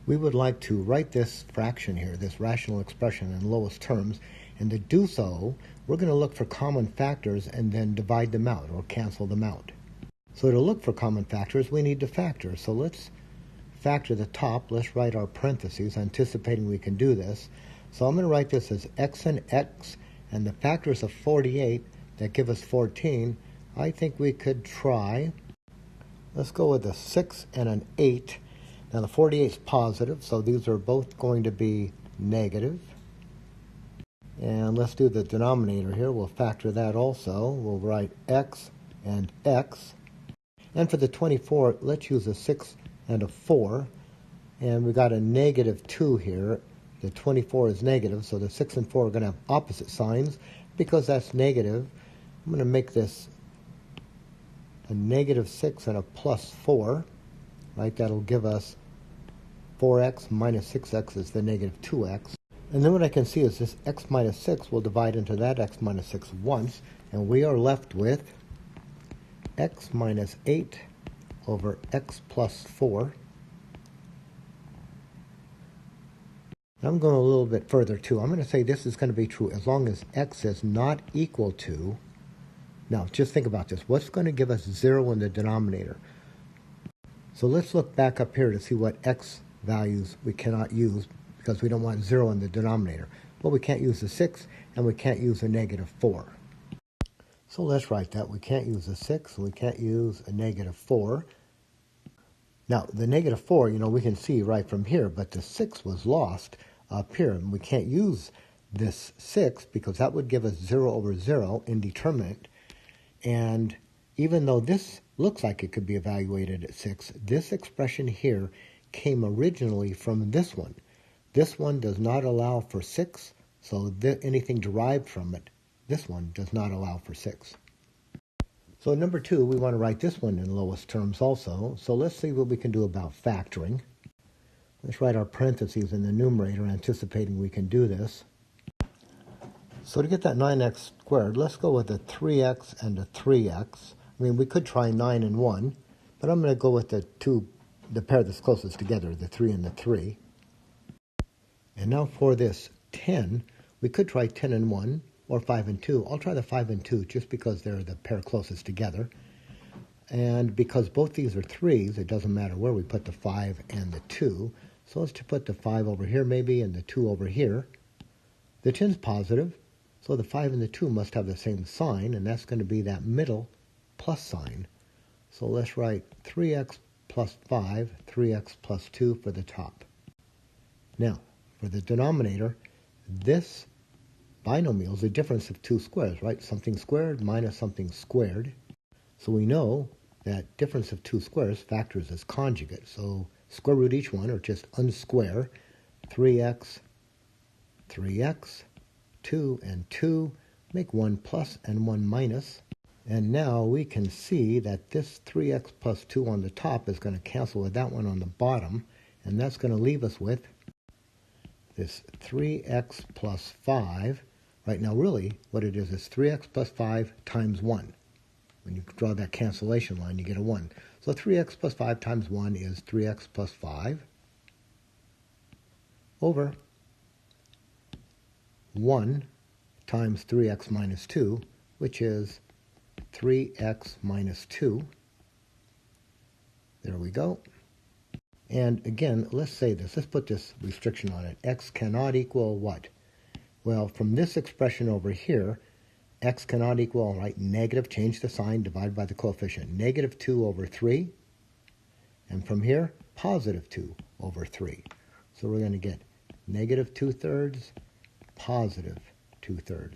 We would like to write this fraction here, this rational expression, in lowest terms, and to do so, we're going to look for common factors and then divide them out or cancel them out. So to look for common factors, we need to factor. So let's factor the top. Let's write our parentheses, anticipating we can do this. So I'm going to write this as x and x, and the factors of 48 that give us 14. I think we could try. Let's go with a 6 and an 8. Now the 48 is positive, so these are both going to be negative. And let's do the denominator here. We'll factor that also. We'll write x and x. And for the 24, let's use a 6 and a 4. And we got a negative 2 here. The 24 is negative, so the 6 and 4 are going to have opposite signs. Because that's negative, I'm going to make this a negative 6 and a plus 4. Right? That'll give us 4x minus 6x is the negative 2x. And then what I can see is this x minus 6 will divide into that x minus 6 once, and we are left with x minus 8 over x plus 4. And I'm going a little bit further too. I'm going to say this is going to be true as long as x is not equal to, now just think about this, what's going to give us 0 in the denominator? So let's look back up here to see what x values we cannot use because we don't want 0 in the denominator. Well, we can't use the 6 and we can't use a negative 4. So let's write that. We can't use a 6 and we can't use a negative 4. Now, the negative 4, we can see right from here, but the 6 was lost up here, and we can't use this 6 because that would give us 0 over 0, indeterminate. And even though this looks like it could be evaluated at 6, this expression here came originally from this one. This one does not allow for 6, so anything derived from it, this one does not allow for 6. So number 2, we want to write this one in lowest terms also. So let's see what we can do about factoring. Let's write our parentheses in the numerator, anticipating we can do this. So to get that 9x squared, let's go with a 3x and a 3x. I mean, we could try 9 and 1, but I'm going to go with the pair that's closest together, the 3 and the 3. And now for this 10, we could try 10 and 1 or 5 and 2. I'll try the 5 and 2 just because they're the pair closest together. And because both these are 3s, it doesn't matter where we put the 5 and the 2. So let's put the 5 over here maybe and the 2 over here. The 10's positive, so the 5 and the 2 must have the same sign, and that's going to be that middle plus sign. So let's write 3x plus 5, 3x plus 2 for the top. Now, for the denominator, this binomial is the difference of two squares, right? Something squared minus something squared. So we know that difference of two squares factors as conjugate. So square root each one, or just unsquare 3x, 3x, 2 and 2, make 1 plus and 1 minus. And now we can see that this 3x plus 2 on the top is going to cancel with that one on the bottom, and that's going to leave us with this 3x plus 5. Right now, really, what it is 3x plus 5 times 1. When you draw that cancellation line, you get a 1. So 3x plus 5 times 1 is 3x plus 5 over 1 times 3x minus 2, which is 3x minus 2. There we go. And again, let's say this. Let's put this restriction on it. X cannot equal what? Well, from this expression over here, x cannot equal, right, negative, change the sign, divide by the coefficient, negative 2 over 3. And from here, positive 2 over 3. So we're going to get negative 2/3, positive 2/3.